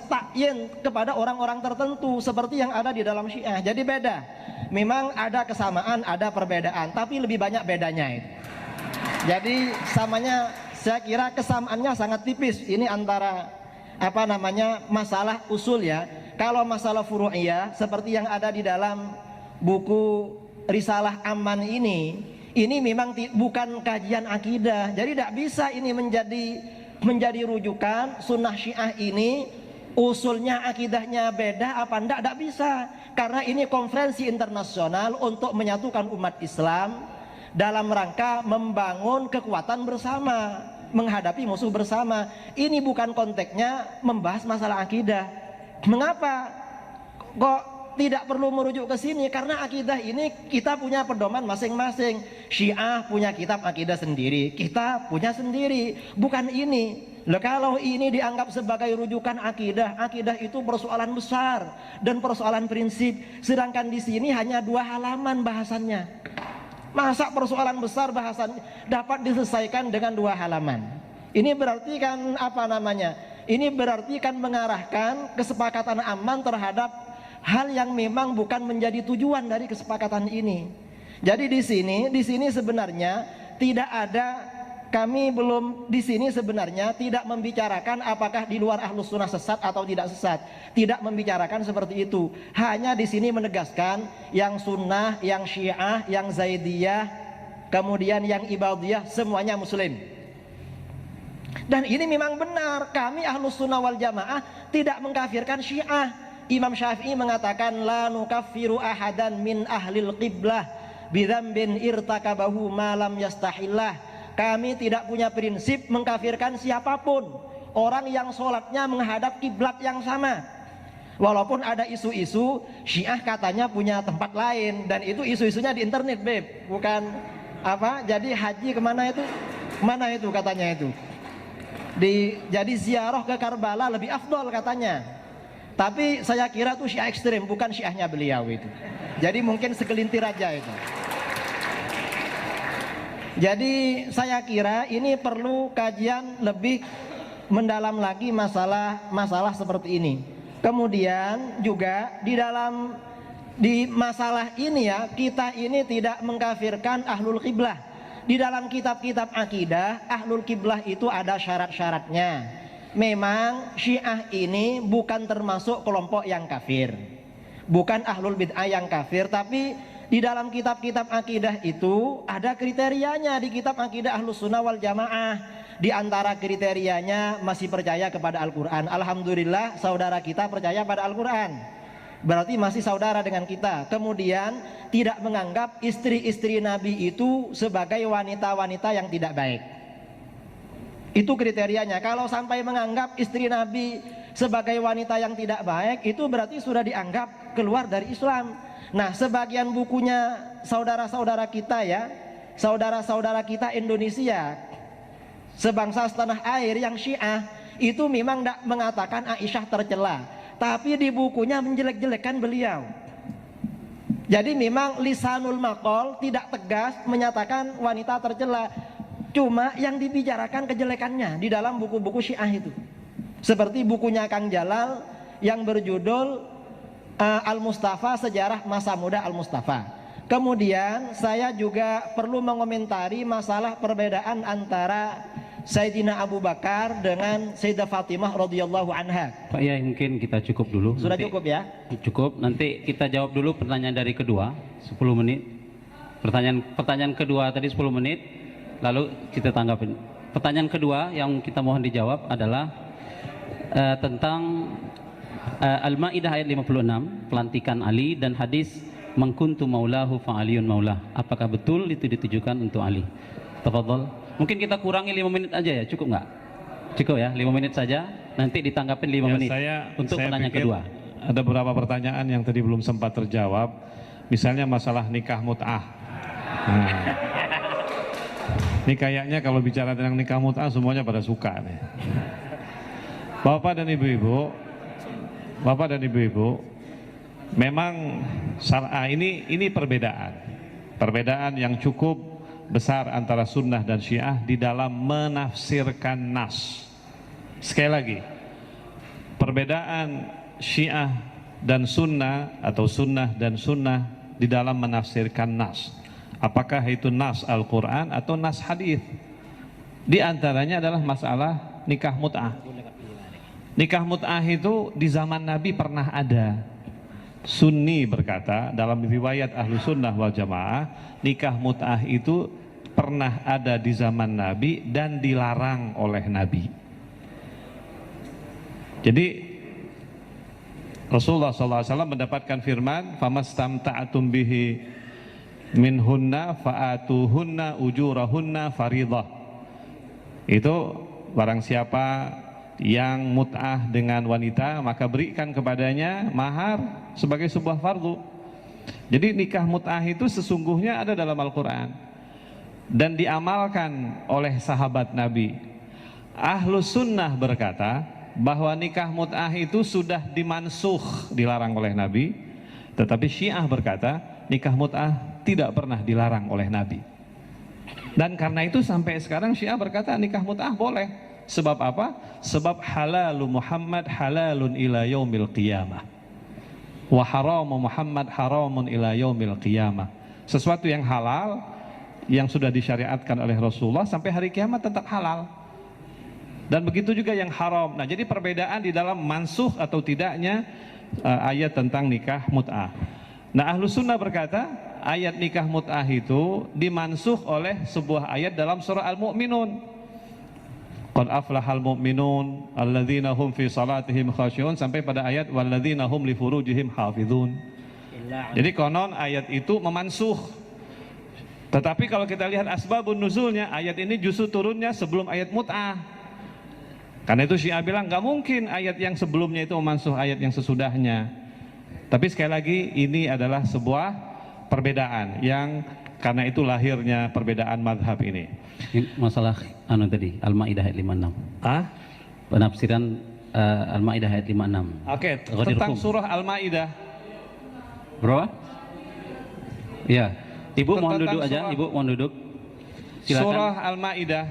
ta'yin kepada orang-orang tertentu seperti yang ada di dalam Syiah. Jadi beda. Memang ada kesamaan, ada perbedaan, tapi lebih banyak bedanya itu. Jadi saya kira kesamaannya sangat tipis. Ini antara masalah usul ya. Kalau masalah furu'iyah seperti yang ada di dalam buku Risalah Amman ini memang bukan kajian akidah. Jadi tidak bisa ini menjadi rujukan. Sunnah Syiah ini usulnya, akidahnya beda apa tidak bisa. Karena ini konferensi internasional untuk menyatukan umat Islam dalam rangka membangun kekuatan bersama, menghadapi musuh bersama. Ini bukan konteksnya membahas masalah akidah. Mengapa kok tidak perlu merujuk ke sini? Karena akidah ini kita punya pedoman masing-masing. Syiah punya kitab akidah sendiri, kita punya sendiri. Bukan ini. Kalau ini dianggap sebagai rujukan akidah, akidah itu persoalan besar dan persoalan prinsip. Sedangkan di sini hanya 2 halaman bahasannya. Masa persoalan besar bahasan dapat diselesaikan dengan 2 halaman? Ini berarti kan Ini berarti kan mengarahkan kesepakatan aman terhadap hal yang memang bukan menjadi tujuan dari kesepakatan ini. Jadi di sini sebenarnya tidak ada, kami belum di sini sebenarnya tidak membicarakan apakah di luar Ahlus Sunnah sesat atau tidak sesat. Tidak membicarakan seperti itu. Hanya di sini menegaskan yang Sunnah, yang Syiah, yang Zaidiyah, kemudian yang Ibadiyah semuanya Muslim. Dan ini memang benar, kami Ahlus Sunnah wal Jamaah tidak mengkafirkan Syiah. Imam Syafi'i mengatakan la nukaffiru ahadan min ahlil qiblah bidzambin irtakabahu ma lam yastahillah. Kami tidak punya prinsip mengkafirkan siapapun, orang yang sholatnya menghadap kiblat yang sama. Walaupun ada isu-isu Syiah katanya punya tempat lain, dan itu isu-isunya di internet, Beb. Bukan jadi haji kemana itu? Mana itu katanya itu? Jadi ziarah ke Karbala lebih afdol katanya. Tapi saya kira itu Syiah ekstrem, bukan Syiahnya beliau itu. Jadi mungkin segelintir aja itu. Jadi saya kira ini perlu kajian lebih mendalam lagi masalah seperti ini. Kemudian juga di masalah ini ya, kita ini tidak mengkafirkan ahlul qiblah. Di dalam kitab-kitab akidah, ahlul qiblah itu ada syarat-syaratnya. Memang Syiah ini bukan termasuk kelompok yang kafir, bukan ahlul bid'ah yang kafir, tapi di dalam kitab-kitab akidah itu ada kriterianya. Di kitab akidah Ahlus Sunnah wal Jamaah, di antara kriterianya masih percaya kepada Al-Quran. Alhamdulillah saudara kita percaya pada Al-Quran, berarti masih saudara dengan kita. Kemudian tidak menganggap istri-istri Nabi itu sebagai wanita-wanita yang tidak baik. Itu kriterianya. Kalau sampai menganggap istri Nabi sebagai wanita yang tidak baik, itu berarti sudah dianggap keluar dari Islam. Nah, sebagian bukunya saudara-saudara kita ya, saudara-saudara kita Indonesia, sebangsa setanah air yang Syiah, itu memang tidak mengatakan Aisyah tercela, tapi di bukunya menjelek-jelekan beliau. Jadi memang lisanul maqal tidak tegas menyatakan wanita tercela, cuma yang dibicarakan kejelekannya di dalam buku-buku Syiah itu. Seperti bukunya Kang Jalal yang berjudul Al-Mustafa, Sejarah Masa Muda Al-Mustafa. Kemudian saya juga perlu mengomentari masalah perbedaan antara Sayyidina Abu Bakar dengan Sayyidah Fatimah radhiyallahu anha. Pak Yai, mungkin kita cukup dulu. Sudah Nanti, cukup ya? Cukup. Nanti kita jawab dulu pertanyaan dari kedua 10 menit. Pertanyaan kedua tadi 10 menit, lalu kita tanggapin. Pertanyaan kedua yang kita mohon dijawab adalah tentang Al-Maidah ayat 56, pelantikan Ali, dan hadis mangkuntu maulahu fa'aliyun maulah. Apakah betul itu ditujukan untuk Ali? Tafadhol. Mungkin kita kurangi 5 menit aja ya, cukup nggak? Cukup ya, 5 menit saja, nanti ditanggapin 5 menit untuk pertanyaan kedua. Ada beberapa pertanyaan yang tadi belum sempat terjawab, misalnya masalah nikah mut'ah. Nah, ini kayaknya kalau bicara tentang nikah mut'ah semuanya pada suka nih. Bapak dan Ibu-ibu, memang syar'ah ini perbedaan yang cukup besar antara sunnah dan syiah di dalam menafsirkan nas. Sekali lagi, perbedaan syiah dan sunnah atau sunnah dan sunnah di dalam menafsirkan nas. Apakah itu nas Al-Quran atau nas hadis? Di antaranya adalah masalah nikah mut'ah. Nikah mut'ah itu di zaman Nabi pernah ada. Sunni berkata dalam riwayat Ahlu Sunnah wal Jamaah, nikah mut'ah itu pernah ada di zaman Nabi dan dilarang oleh Nabi. Jadi Rasulullah SAW mendapatkan firman, famastamta'atum bihi minhunna fa'atuhunna ujurahunna faridah. Itu barang siapa yang mut'ah dengan wanita, maka berikan kepadanya mahar sebagai sebuah fardu. Jadi nikah mut'ah itu sesungguhnya ada dalam Al-Quran dan diamalkan oleh sahabat Nabi. Ahlus Sunnah berkata bahwa nikah mut'ah itu sudah dimansuh, dilarang oleh Nabi. Tetapi Syiah berkata nikah mut'ah tidak pernah dilarang oleh Nabi. Dan karena itu sampai sekarang Syiah berkata nikah mut'ah boleh. Sebab apa? Sebab halalu Muhammad halalun ila yaumil qiyamah, wa haramu Muhammad haramun ila yaumil qiyamah. Sesuatu yang halal yang sudah disyariatkan oleh Rasulullah sampai hari kiamat tetap halal. Dan begitu juga yang haram. Nah, jadi perbedaan di dalam mansuh atau tidaknya ayat tentang nikah mut'ah. Nah, Ahlus Sunnah berkata ayat nikah mut'ah itu dimansuh oleh sebuah ayat dalam surah Al-Mu'minun. Qad aflahal mu'minun alladzina hum fi salatihim khashi'un, sampai pada ayat walladzina hum li furujihim hafizun. Jadi konon ayat itu memansuh. Tetapi kalau kita lihat asbabun nuzulnya, ayat ini justru turunnya sebelum ayat mut'ah. Karena itu Syiah bilang nggak mungkin ayat yang sebelumnya itu memansuh ayat yang sesudahnya. Tapi sekali lagi ini adalah sebuah perbedaan yang karena itu lahirnya perbedaan madhab ini. Masalah tadi Al-Maidah ayat 56. Penafsiran Al-Maidah ayat 56. Oke, tentang surah Al-Maidah. Bro? Ya, Ibu mohon duduk aja, Ibu mohon duduk. Silakan. Surah Al-Maidah.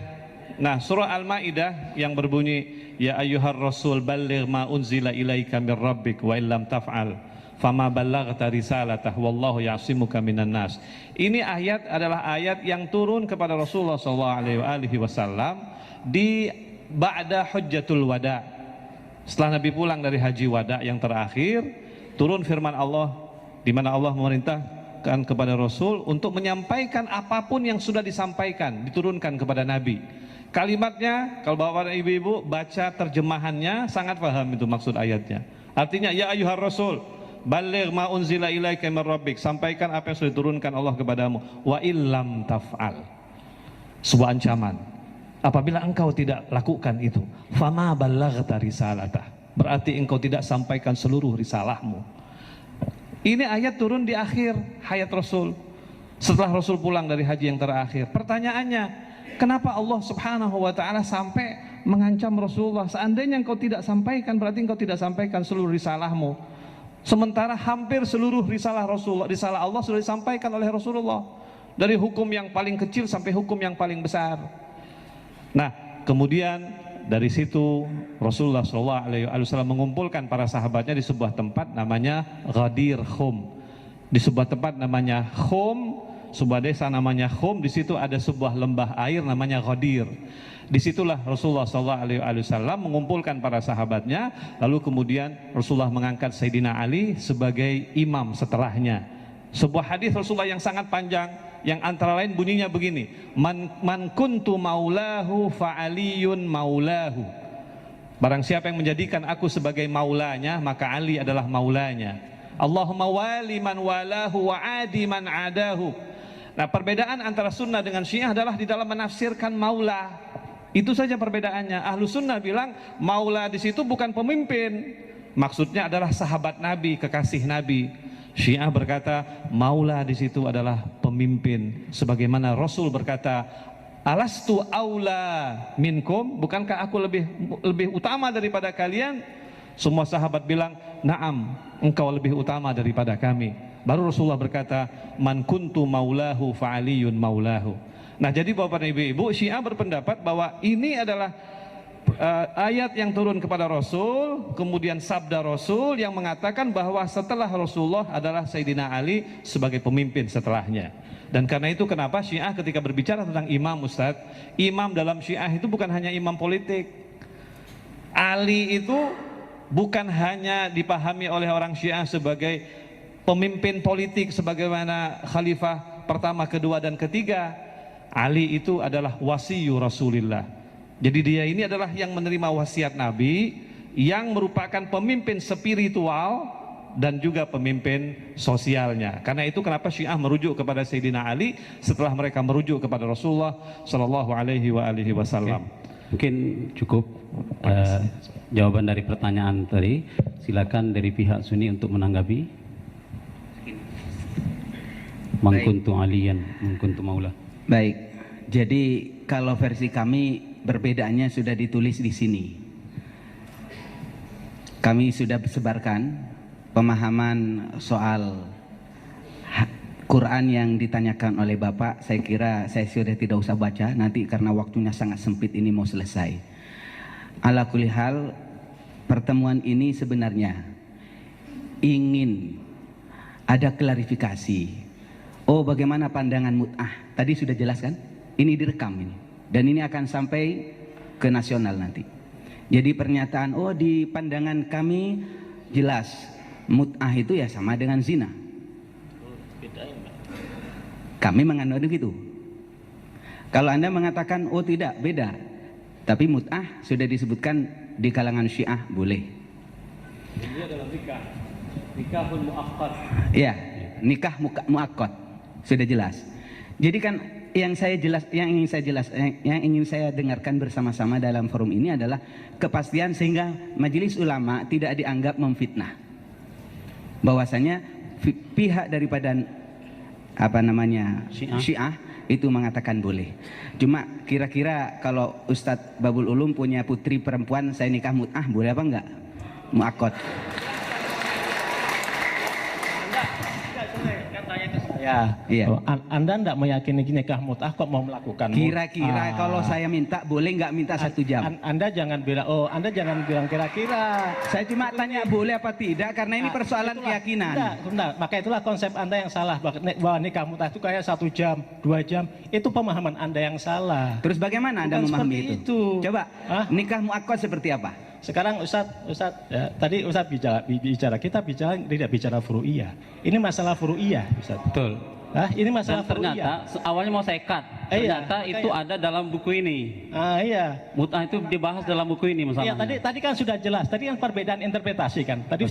Nah, surah Al-Maidah yang berbunyi ya ayyuhar rasul balligh ma unzila ilaika mir rabbik wa illam taf'al fama ballaghta risalatah wallahu ya'simuka minan nas. Ini ayat adalah ayat yang turun kepada Rasulullah SAW di ba'da hujjatul wada. Setelah Nabi pulang dari haji wada yang terakhir, turun firman Allah di mana Allah memerintahkan kepada Rasul untuk menyampaikan apapun yang sudah disampaikan, diturunkan kepada Nabi. Kalimatnya kalau bapak dan ibu-ibu baca terjemahannya sangat paham itu maksud ayatnya. Artinya ya ayyuhar rasul baligh ma unzila ilaika mir rabbik, sampaikan apa yang sudah diturunkan Allah kepadamu. Wa illam taf'al, sebuah ancaman. Apabila engkau tidak lakukan itu, fama ballaghta risalatah, berarti engkau tidak sampaikan seluruh risalahmu. Ini ayat turun di akhir hayat Rasul, setelah Rasul pulang dari haji yang terakhir. Pertanyaannya, kenapa Allah Subhanahu wa ta'ala sampai mengancam Rasulullah? Seandainya engkau tidak sampaikan, berarti engkau tidak sampaikan seluruh risalahmu. Sementara hampir seluruh risalah Rasulullah, risalah Allah sudah disampaikan oleh Rasulullah, dari hukum yang paling kecil sampai hukum yang paling besar. Nah, kemudian dari situ Rasulullah SAW mengumpulkan para sahabatnya di sebuah tempat namanya Ghadir Khum. Di sebuah tempat namanya Khum, sebuah desa namanya Khum, di situ ada sebuah lembah air namanya Ghadir. Disitulah Rasulullah SAW mengumpulkan para sahabatnya, lalu kemudian Rasulullah mengangkat Sayyidina Ali sebagai imam setelahnya. Sebuah hadis Rasulullah yang sangat panjang, yang antara lain bunyinya begini, man kuntu maulahu fa'aliyun maulahu. Barang siapa yang menjadikan aku sebagai maulanya, maka Ali adalah maulanya. Allahumma wali man walahu wa adi man adahu. Nah, perbedaan antara sunnah dengan syiah adalah di dalam menafsirkan maula. Itu saja perbedaannya. Ahlu sunnah bilang maula di situ bukan pemimpin, maksudnya adalah sahabat Nabi, kekasih Nabi. Syiah berkata maula di situ adalah pemimpin, sebagaimana Rasul berkata, alastu aula minkum, bukankah aku lebih utama daripada kalian? Semua sahabat bilang, na'am, engkau lebih utama daripada kami. Baru Rasulullah berkata, man kuntu maulahu fa'aliyun maulahu. Nah, jadi Bapak dan Ibu-ibu, Syiah berpendapat bahwa ini adalah ayat yang turun kepada Rasul, kemudian sabda Rasul yang mengatakan bahwa setelah Rasulullah adalah Sayyidina Ali sebagai pemimpin setelahnya. Dan karena itu kenapa Syiah ketika berbicara tentang imam, Ustadz, imam dalam Syiah itu bukan hanya imam politik. Ali itu bukan hanya dipahami oleh orang Syiah sebagai pemimpin politik sebagaimana khalifah pertama, kedua, dan ketiga. Ali itu adalah wasiyu Rasulillah. Jadi dia ini adalah yang menerima wasiat Nabi, yang merupakan pemimpin spiritual dan juga pemimpin sosialnya. Karena itu kenapa Syiah merujuk kepada Sayyidina Ali setelah mereka merujuk kepada Rasulullah Shallallahu Alaihi Wasallam. Mungkin cukup jawaban dari pertanyaan tadi. Silakan dari pihak Sunni untuk menanggapi. Mangkuntu aliyan, mangkuntu maula. Baik, jadi kalau versi kami perbedaannya sudah ditulis di sini. Kami sudah sebarkan pemahaman soal Quran yang ditanyakan oleh Bapak. Saya kira saya sudah tidak usah baca nanti karena waktunya sangat sempit, ini mau selesai. Ala kulli hal, pertemuan ini sebenarnya ingin ada klarifikasi. Oh, bagaimana pandangan mut'ah? Tadi sudah jelas kan? Ini direkam ini. Dan ini akan sampai ke nasional nanti. Jadi pernyataan, oh di pandangan kami jelas mut'ah itu ya sama dengan zina. Kami menganut begitu. Kalau Anda mengatakan, oh tidak, beda. Tapi mut'ah sudah disebutkan di kalangan Syiah boleh. Ini adalah nikahul mu'aqqad. Iya, nikah mu'aqqad. Sudah jelas. Jadi kan yang ingin saya dengarkan bersama-sama dalam forum ini adalah kepastian sehingga majelis ulama tidak dianggap memfitnah. Bahwasanya pihak daripada Syiah itu mengatakan boleh. Cuma kira-kira kalau Ustadz Babul Ulum punya putri perempuan, saya nikah mut'ah, boleh apa enggak? Mu'aqqad. Ya, iya. Oh, Anda tidak meyakini nikah mut'ah kok mau melakukan? Kira-kira kalau saya minta boleh nggak minta 1 jam? Anda jangan bilang, oh Anda jangan bilang kira-kira. Saya cuma tanya boleh apa tidak karena ini persoalan keyakinan. Enggak, maka itulah konsep Anda yang salah bahwa nikah mut'ah itu kayak 1 jam, 2 jam. Itu pemahaman Anda yang salah. Terus bagaimana Anda memahami itu? Coba, nikah mu'aqqad seperti apa? Sekarang Ustadz ya, tadi Ustadz kita tidak bicara furu'iyah. Ini masalah furu'iyah, Ustadz. Betul. Ini masalah ternyata awalnya mau saya cut. Ternyata itu ada dalam buku ini. Iya. Mut'ah itu dibahas dalam buku ini masalahnya. Iya, tadi kan sudah jelas. Tadi kan perbedaan interpretasi kan. Tadi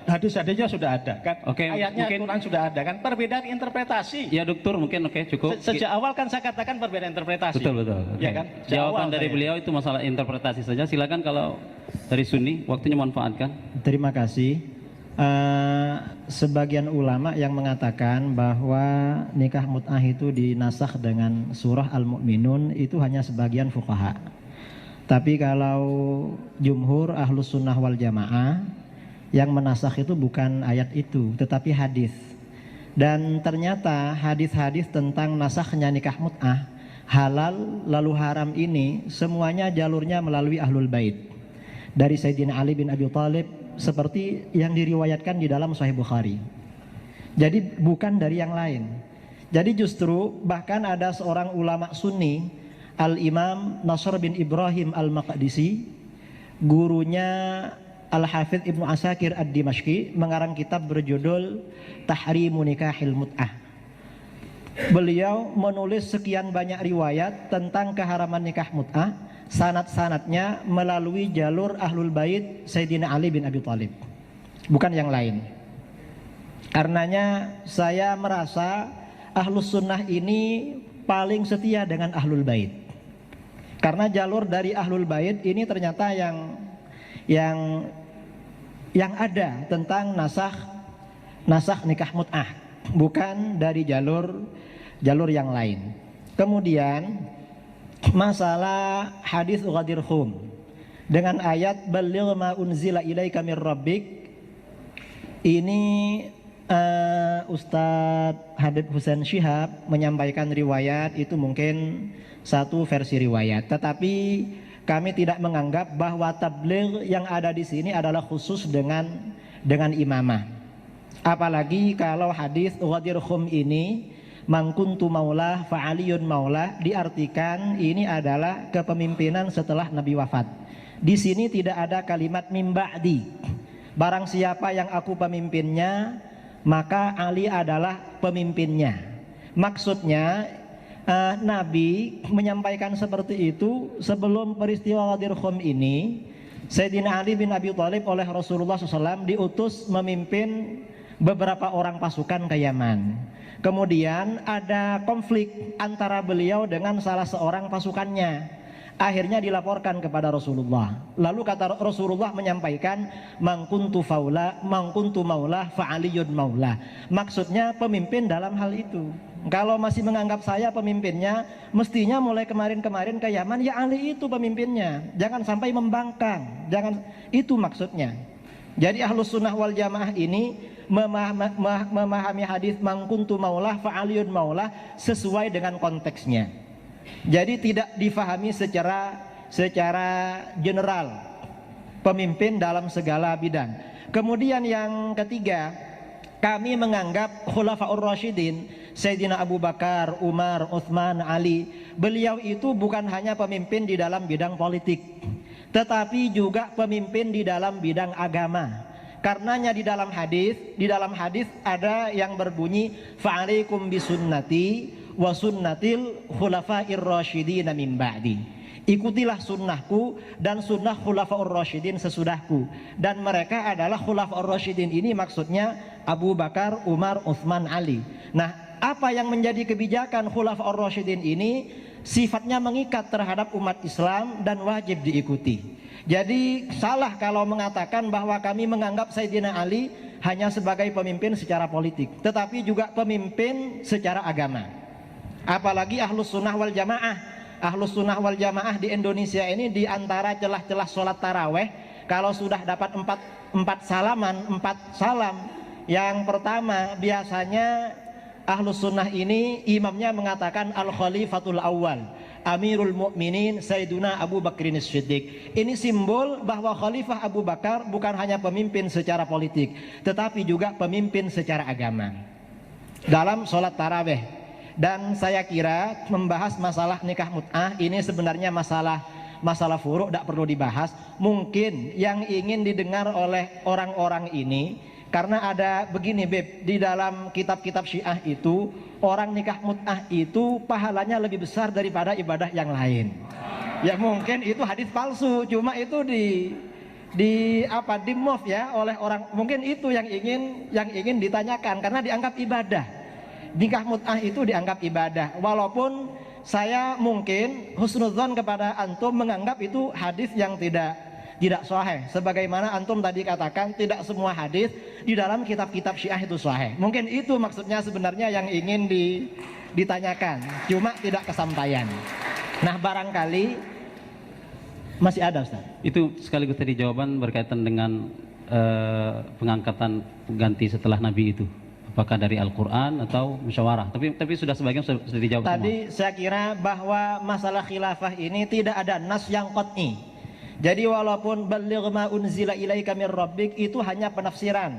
hadis-hadisnya sudah ada kan. Ayatnya mungkin, Quran sudah ada kan. Perbedaan interpretasi. Ya dokter mungkin cukup. Sejak awal kan saya katakan perbedaan interpretasi. Betul. Ya kan. Jawaban dari beliau itu masalah interpretasi saja. Silakan kalau dari Sunni, waktunya manfaatkan. Terima kasih. Sebagian ulama yang mengatakan bahwa nikah mut'ah itu dinasakh dengan surah Al-Mu'minun itu hanya sebagian fuqaha. Tapi kalau jumhur ahlus sunnah wal jamaah yang menasakh itu bukan ayat itu tetapi hadis. Dan ternyata hadis-hadis tentang nasakhnya nikah mut'ah halal lalu haram ini semuanya jalurnya melalui Ahlul Bait. Dari Sayyidina Ali bin Abi Thalib seperti yang diriwayatkan di dalam Sahih Bukhari. Jadi bukan dari yang lain. Jadi justru bahkan ada seorang ulama Sunni, Al-Imam Nasr bin Ibrahim Al-Maqdisi, gurunya Al-Hafidh Ibnu Asakir Ad-Dimashqi, mengarang kitab berjudul Tahrimu Nikahil Mut'ah. Beliau menulis sekian banyak riwayat tentang keharaman nikah mut'ah, sanad-sanadnya melalui jalur Ahlul Bait Sayyidina Ali bin Abi Thalib, bukan yang lain. Karenanya saya merasa Ahlus Sunnah ini paling setia dengan Ahlul Bait, karena jalur dari Ahlul Bait ini ternyata yang ada tentang nasakh nikah mut'ah, bukan dari jalur yang lain. Kemudian masalah hadis Ghadir Khum dengan ayat Balligh ma unzila ilaika mir rabbik, ini Ustadz Habib Husain Syihab menyampaikan riwayat itu mungkin satu versi riwayat, tetapi kami tidak menganggap bahwa tabligh yang ada di sini adalah khusus dengan imamah. Apalagi kalau hadis Ghadir Khum ini Man kuntu maulah fa'aliyun maulah, diartikan ini adalah kepemimpinan setelah Nabi wafat. Di sini tidak ada kalimat mim ba'di. Barang siapa yang aku pemimpinnya, maka Ali adalah pemimpinnya. Maksudnya Nabi menyampaikan seperti itu sebelum peristiwa Ghadir Khum ini. Sayyidina Ali bin Abi Thalib oleh Rasulullah SAW diutus memimpin beberapa orang pasukan ke Yaman. Kemudian ada konflik antara beliau dengan salah seorang pasukannya. Akhirnya dilaporkan kepada Rasulullah. Lalu kata Rasulullah menyampaikan mangkuntu maulah fa'aliyun maulah. Maksudnya pemimpin dalam hal itu. Kalau masih menganggap saya pemimpinnya, mestinya mulai kemarin-kemarin ke Yaman ya Ali itu pemimpinnya. Jangan sampai membangkang. Itu maksudnya. Jadi Ahlus Sunnah wal Jamaah ini memahami hadis mangkuntu maulah fa'aliyun maulah sesuai dengan konteksnya. Jadi tidak difahami secara general, pemimpin dalam segala bidang. Kemudian yang ketiga, kami menganggap Khulafaur Rasyidin, Sayyidina Abu Bakar, Umar, Utsman, Ali, beliau itu bukan hanya pemimpin di dalam bidang politik, tetapi juga pemimpin di dalam bidang agama. Karenanya di dalam hadis ada yang berbunyi fa'alaikum bisunnati wa sunnatil khulafair rasyidin min ba'di. Ikutilah sunnahku dan sunnah khulafaur rasyidin sesudahku. Dan mereka adalah khulafaur rasyidin ini maksudnya Abu Bakar, Umar, Utsman, Ali. Nah, apa yang menjadi kebijakan khulafaur rasyidin ini sifatnya mengikat terhadap umat Islam dan wajib diikuti. Jadi salah kalau mengatakan bahwa kami menganggap Sayyidina Ali hanya sebagai pemimpin secara politik, tetapi juga pemimpin secara agama. Apalagi Ahlus Sunnah wal Jamaah. Ahlus Sunnah wal Jamaah di Indonesia ini di antara celah-celah sholat taraweh, kalau sudah dapat empat salam, yang pertama biasanya Ahlus Sunnah ini imamnya mengatakan Al-Khalifatul Awwal, Amirul Mukminin Sayyiduna Abu Bakrin As-Siddiq. Ini simbol bahwa Khalifah Abu Bakar bukan hanya pemimpin secara politik, tetapi juga pemimpin secara agama dalam sholat taraweh. Dan saya kira membahas masalah nikah mut'ah ini sebenarnya masalah furuk, tidak perlu dibahas. Mungkin yang ingin didengar oleh orang-orang ini, karena ada begini Beb, di dalam kitab-kitab Syiah itu orang nikah mut'ah itu pahalanya lebih besar daripada ibadah yang lain. Ya mungkin itu hadis palsu, cuma itu di move ya oleh orang. Mungkin itu yang ingin ditanyakan karena dianggap ibadah. Nikah mut'ah itu dianggap ibadah. Walaupun saya mungkin husnudzon kepada antum menganggap itu hadis yang tidak sahih. Sebagaimana antum tadi katakan tidak semua hadis di dalam kitab-kitab Syiah itu sahih. Mungkin itu maksudnya sebenarnya yang ingin ditanyakan, cuma tidak kesampaian. Nah, barangkali masih ada Ustaz. Itu sekaligus tadi jawaban berkaitan dengan pengangkatan ganti setelah Nabi itu. Apakah dari Al-Quran atau musyawarah? Tapi sudah sebagian sudah dijawab Tadi saya kira bahwa masalah khilafah ini tidak ada nas yang qat'i. Jadi walaupun baligh ma unzila ilaika mir rabbik itu hanya penafsiran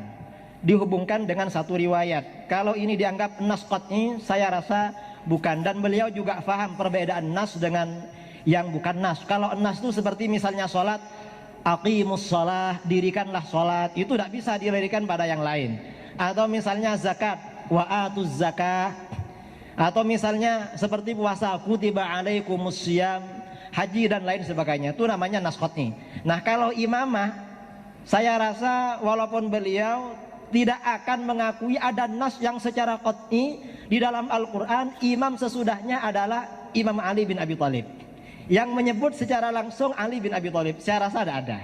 dihubungkan dengan satu riwayat. Kalau ini dianggap nas qat'i, saya rasa bukan. Dan beliau juga faham perbedaan nas dengan yang bukan nas. Kalau nas itu seperti misalnya sholat, aqimus sholah, dirikanlah sholat, itu tidak bisa didirikan pada yang lain. Atau misalnya zakat, wa atuz zakah. Atau misalnya seperti puasa, kutiba alaikumus syiyam, haji dan lain sebagainya. Itu namanya nas qat'i. Nah, kalau imamah, saya rasa walaupun beliau tidak akan mengakui ada nas yang secara qat'i di dalam Al-Quran, imam sesudahnya adalah Imam Ali bin Abi Thalib. Yang menyebut secara langsung Ali bin Abi Thalib, saya rasa tidak ada.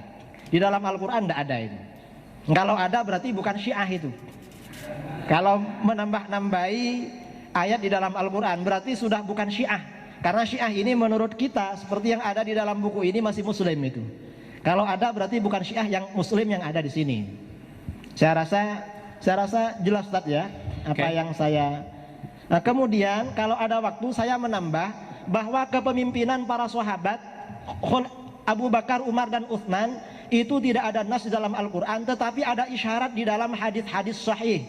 Di dalam Al-Quran tidak ada ini. Kalau ada berarti bukan Syiah itu. Kalau menambah-nambahi ayat di dalam Al-Quran berarti sudah bukan Syiah. Karena Syiah ini menurut kita seperti yang ada di dalam buku ini masih Muslim itu. Kalau ada berarti bukan Syiah yang Muslim yang ada di sini. Saya rasa jelas Ustaz ya apa yang saya. Nah, kemudian kalau ada waktu saya menambah bahwa kepemimpinan para sahabat Abu Bakar, Umar dan Utsman itu tidak ada nas di dalam Al-Quran, tetapi ada isyarat di dalam hadis-hadis sahih.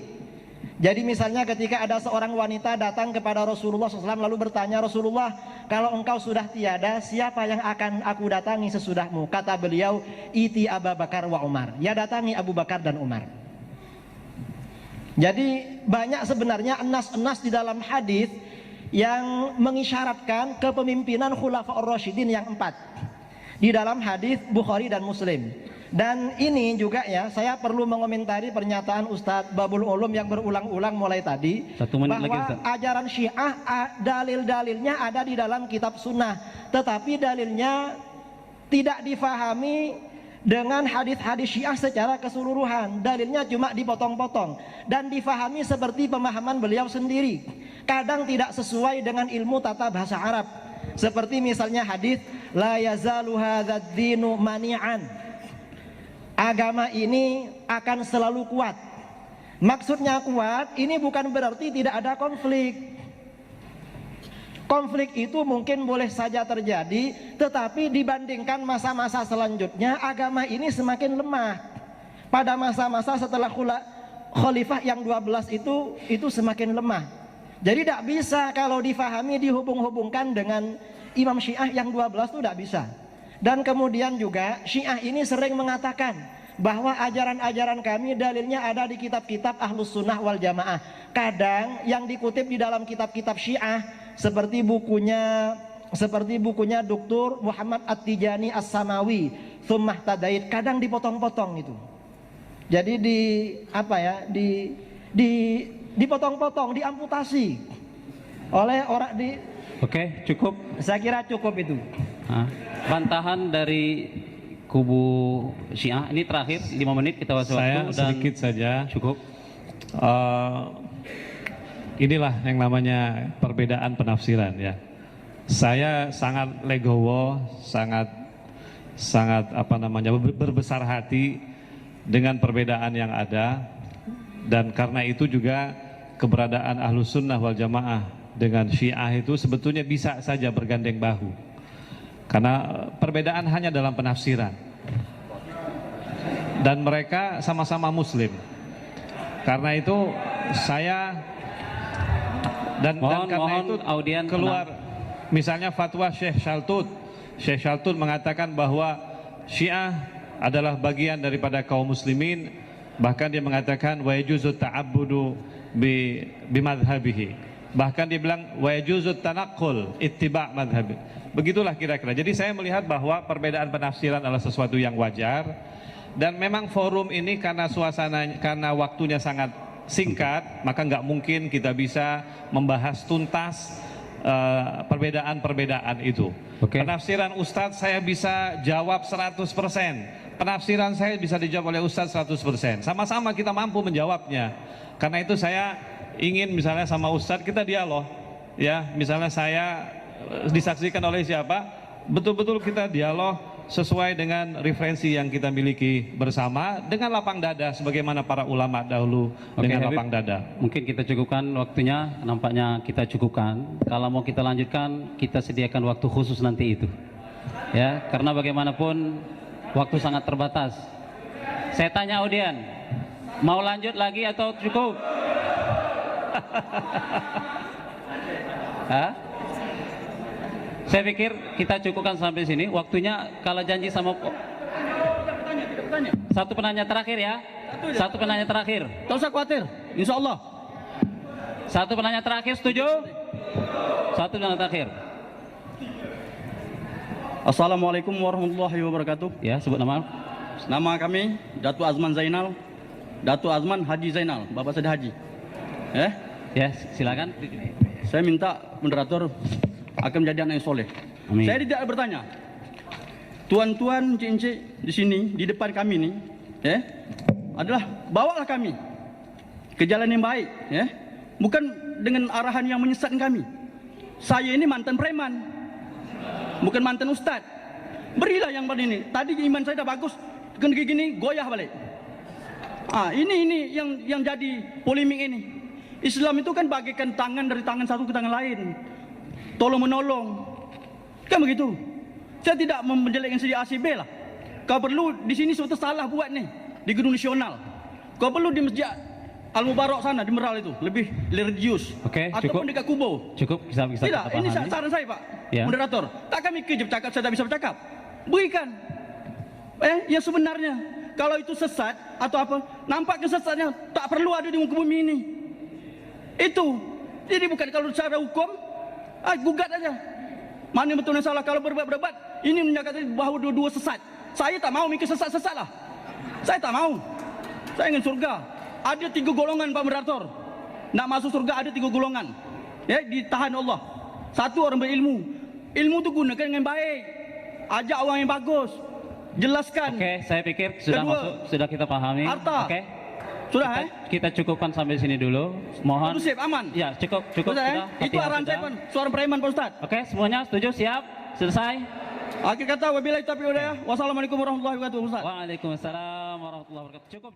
Jadi misalnya ketika ada seorang wanita datang kepada Rasulullah SAW lalu bertanya, Rasulullah, kalau engkau sudah tiada, siapa yang akan aku datangi sesudahmu? Kata beliau, iti Abu Bakar wa Umar. Ya, datangi Abu Bakar dan Umar. Jadi banyak sebenarnya nas-nas di dalam hadis yang mengisyaratkan kepemimpinan Khulafaur Rasyidin yang 4 di dalam hadis Bukhari dan Muslim. Dan ini juga ya, saya perlu mengomentari pernyataan Ustadz Babul Ulum yang berulang-ulang mulai tadi, bahwa ajaran Syiah dalil-dalilnya ada di dalam kitab sunnah, tetapi dalilnya tidak difahami dengan hadis-hadis Syiah secara keseluruhan. Dalilnya cuma dipotong-potong dan difahami seperti pemahaman beliau sendiri. Kadang tidak sesuai dengan ilmu tata bahasa Arab. Seperti misalnya hadis la yazalu hadzal dinu mani'an. Agama ini akan selalu kuat. Maksudnya kuat, ini bukan berarti tidak ada konflik. Konflik itu mungkin boleh saja terjadi, tetapi dibandingkan masa-masa selanjutnya, agama ini semakin lemah. Pada masa-masa setelah Khalifah yang 12 itu semakin lemah. Jadi tidak bisa kalau difahami dihubung-hubungkan dengan Imam Syiah yang 12 itu tidak bisa. Dan kemudian juga Syiah ini sering mengatakan bahwa ajaran-ajaran kami dalilnya ada di kitab-kitab Ahlus Sunnah wal Jamaah. Kadang yang dikutip di dalam kitab-kitab Syiah seperti bukunya Dr. Muhammad At-Tijani As-Samawi, Thummah Tadait, kadang dipotong-potong itu. Jadi dipotong-potong, diamputasi oleh orang di. Oke, cukup. Saya kira cukup itu. Bantahan dari kubu Syiah ini terakhir 5 menit kita waktu saya dan sedikit saja cukup. Inilah yang namanya perbedaan penafsiran ya. Saya sangat legowo, sangat berbesar hati dengan perbedaan yang ada, dan karena itu juga keberadaan Ahlus Sunnah wal Jamaah dengan Syiah itu sebetulnya bisa saja bergandeng bahu. Karena perbedaan hanya dalam penafsiran. Dan mereka sama-sama Muslim. Karena itu saya karena itu keluar misalnya fatwa Syekh Shaltut. Syekh Shaltut mengatakan bahwa Syiah adalah bagian daripada kaum muslimin, bahkan dia mengatakan wa yajuzu ta'abbudu bi madhhabihi. Bahkan dia bilang wa yajuzu tanaqqul ittiba' madhhabi. Begitulah kira-kira. Jadi saya melihat bahwa perbedaan penafsiran adalah sesuatu yang wajar, dan memang forum ini karena karena waktunya sangat singkat, maka nggak mungkin kita bisa membahas tuntas perbedaan-perbedaan itu. Penafsiran Ustadz saya bisa jawab 100%. Penafsiran saya bisa dijawab oleh Ustadz 100%. Sama-sama kita mampu menjawabnya. Karena itu saya ingin misalnya sama Ustadz kita dialog, ya. Misalnya saya disaksikan oleh siapa, betul-betul kita dialog sesuai dengan referensi yang kita miliki bersama dengan lapang dada sebagaimana para ulama dahulu dengan Habib, lapang dada. Mungkin kita cukupkan waktunya, nampaknya kita cukupkan. Kalau mau kita lanjutkan, kita sediakan waktu khusus nanti itu. Ya, karena bagaimanapun waktu sangat terbatas. Saya tanya audien, mau lanjut lagi atau cukup? Hah? Saya pikir kita cukupkan sampai sini. Waktunya kalau janji sama satu penanya terakhir ya. Satu penanya terakhir. Tak usah khawatir, insya Allah. Satu penanya terakhir, setuju? Satu penanya terakhir. Assalamualaikum warahmatullahi wabarakatuh. Ya, sebut nama. Nama kami Datu Azman Zainal, Datu Azman Haji Zainal, Bapak saya Haji. Ya, silakan. Saya minta moderator akan menjadi anak yang soleh. Amin. Saya tidak bertanya. Tuan-tuan, encik-encik di sini, di depan kami nih, adalah bawalah kami ke jalan yang baik, bukan dengan arahan yang menyesatkan kami. Saya ini mantan preman, bukan mantan ustad. Berilah yang paling ini. Tadi iman saya dah bagus, gini goyah balik. Ini yang jadi polemik ini. Islam itu kan bagikan tangan dari tangan satu ke tangan lain, tolong menolong, kan begitu. Saya tidak menjelekkan segi A, C, B lah. Kau perlu di sini suatu salah buat nih di Gedung Nasional. Kau perlu di Masjid Al Mubarak sana di Meral itu lebih religius. Oke, ataupun cukup. dekat Kubo. Cukup, bisa Tidak, kita ini pahami. saran saya Pak, Ya. moderator. Tak kami kerja bercakap, saya tak bisa bercakap. Berikan, yang sebenarnya. Kalau itu sesat atau apa, nampak kesesatnya tak perlu ada di muka bumi ini. Itu, jadi bukan kalau secara hukum, gugat aja. Mana yang betul yang salah? Kalau berdebat, ini menyatakan bahawa dua-dua sesat. Saya tak mau mikir sesat-sesat lah. Saya tak mau. Saya ingin surga. Ada 3 golongan Pak moderator. Nak masuk surga ada 3 golongan. Ditahan Allah. 1 orang berilmu. Ilmu tu gunakan dengan baik. Ajak orang yang bagus. Jelaskan. Oke, saya pikir sudah Kedua, masuk, sudah kita pahami. harta. Oke. Sudah Kita cukupkan sampai sini dulu. Mohon. Kondusif, aman. Ya, cukup. Sudah, itu Fatihah arahan sudah. saya Pak. Seorang preman Pak Ustaz. Oke, semuanya setuju? Siap? Selesai? Akhir kata wabillahi taufiq wal hidayah. Wassalamualaikum warahmatullahi wabarakatuh Ustaz. Waalaikumsalam warahmatullahi wabarakatuh. Cukup.